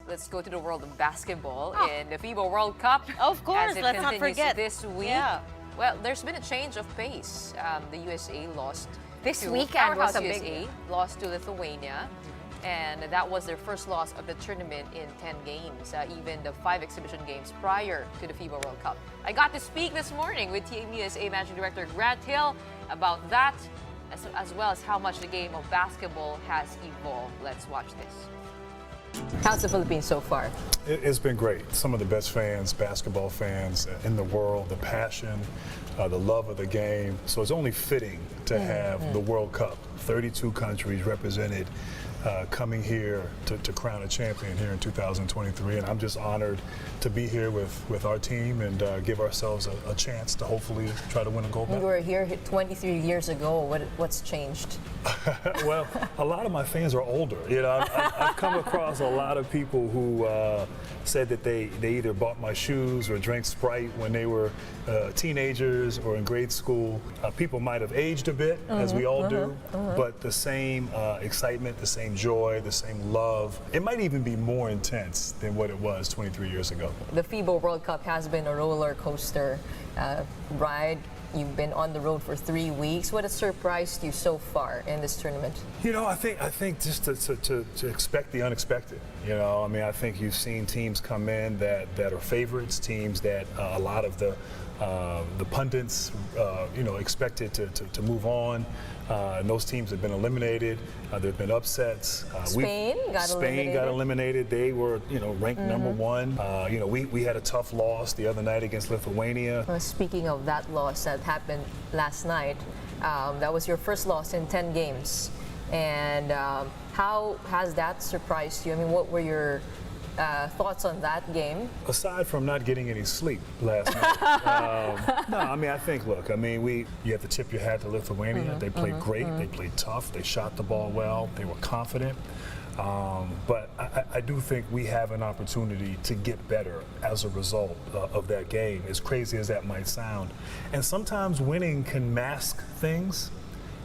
let's go to the world of basketball in the FIBA World Cup. Of course, as it let's not continues forget. this week. Yeah. Well, there's been a change of pace. The USA lost This to weekend was Powerhouse a big- USA, lost to Lithuania. And that was their first loss of the tournament in 10 games, even the 5 exhibition games prior to the FIBA World Cup. I got to speak this morning with Team USA Managing Director Gretchen Ho about that, as well as how much the game of basketball has evolved. Let's watch this. How's the Philippines so far? It's been great. Some of the best fans, basketball fans in the world, the passion, the love of the game. So it's only fitting to have the World Cup, 32 countries represented, coming here to crown a champion here in 2023. And I'm just honored to be here with our team and give ourselves a chance to hopefully try to win a gold You medal. were here 23 years ago. What's changed? Well, a lot of my fans are older. You know, I've come across a lot of people who said that they either bought my shoes or drank Sprite when they were teenagers or in grade school. People might have aged a bit, as we all do, but the same excitement, the same joy, the same love. It might even be more intense than what it was 23 years ago. The FIBA World Cup has been a roller coaster ride. You've been on the road for 3 weeks. What has surprised you so far in this tournament? You know, I think just to expect the unexpected. You know, I mean, I think you've seen teams come in that are favorites, teams that a lot of the pundits, expected to move on. And those teams have been eliminated. There have been upsets. Spain got eliminated. They were, ranked number one. We had a tough loss the other night against Lithuania. Speaking of that loss that happened last night, that was your first loss in 10 games. And how has that surprised you? I mean, what were your thoughts on that game? Aside from not getting any sleep last night, no, I mean, I think, look, I mean, you have to tip your hat to Lithuania. They played great. They played tough. They shot the ball well. They were confident. But I do think we have an opportunity to get better as a result of that game, as crazy as that might sound. And sometimes winning can mask things,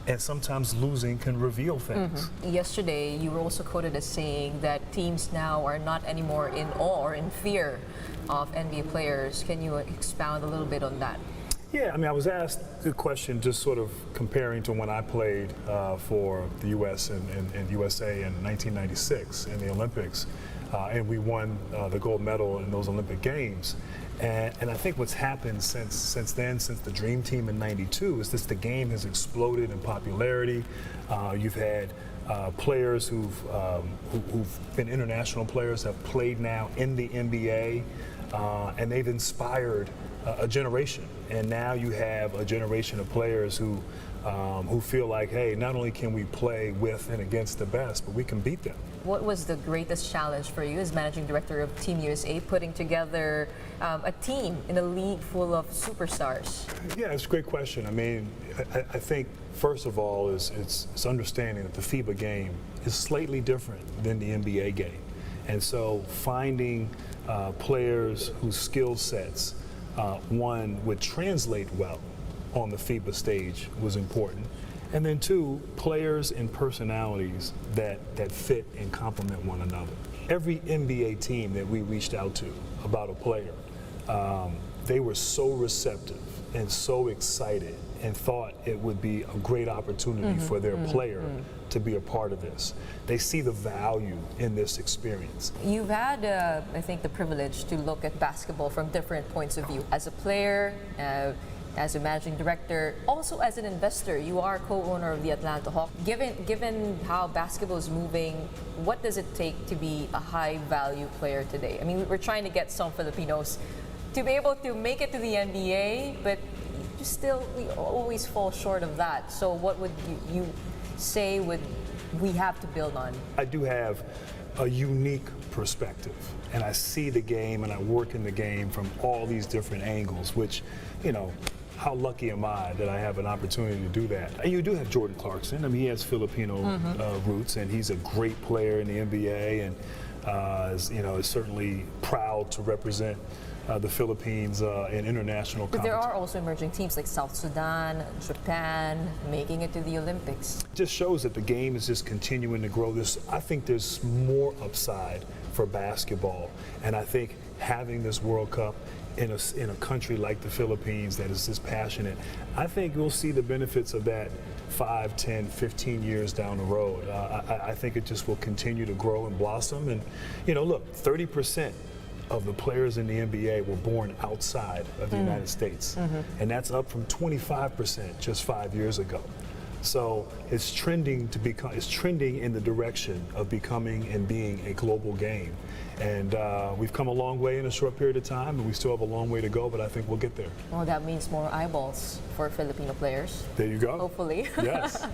and sometimes losing can reveal things. Yesterday, you were also quoted as saying that teams now are not anymore in awe or in fear of NBA players. Can you expound a little bit on that? Yeah, I mean, I was asked the question just sort of comparing to when I played for the U.S. and USA in 1996 in the Olympics, and we won the gold medal in those Olympic Games. And I think what's happened since then, since the Dream Team in '92, is that the game has exploded in popularity. You've had players who've been international players, have played now in the NBA, and they've inspired a generation. And now you have a generation of players who feel like, hey, not only can we play with and against the best, but we can beat them. What was the greatest challenge for you as managing director of Team USA, putting together a team in a league full of superstars? Yeah, it's a great question. I mean, I think first of all it's understanding that the FIBA game is slightly different than the NBA game. And so finding players whose skill sets, one, would translate well on the FIBA stage was important. And then two, players and personalities that fit and complement one another. Every NBA team that we reached out to about a player, they were so receptive and so excited and thought it would be a great opportunity for their player to be a part of this. They see the value in this experience. You've had, I think, the privilege to look at basketball from different points of view. As a player, as a managing director, also as an investor. You are co-owner of the Atlanta Hawks. Given how basketball is moving, what does it take to be a high-value player today? I mean, we're trying to get some Filipinos to be able to make it to the NBA, but we always fall short of that. So what would you say we have to build on? I do have a unique perspective, and I see the game and I work in the game from all these different angles, which, how lucky am I that I have an opportunity to do that? And you do have Jordan Clarkson. I mean, he has Filipino roots, and he's a great player in the NBA. And is certainly proud to represent the Philippines in international But there competition. are also emerging teams like South Sudan, Japan, making it to the Olympics. It just shows that the game is just continuing to grow. I think there's more upside for basketball, and I think having this World Cup in a country like the Philippines that is this passionate, I think we'll see the benefits of that 5, 10, 15 years down the road. I think it just will continue to grow and blossom. And, look, 30% of the players in the NBA were born outside of the United States. And that's up from 25% just 5 years ago. So it's trending in the direction of becoming and being a global game. And we've come a long way in a short period of time, and we still have a long way to go, but I think we'll get there. Well, that means more eyeballs for Filipino players. There you go. Hopefully. Yes.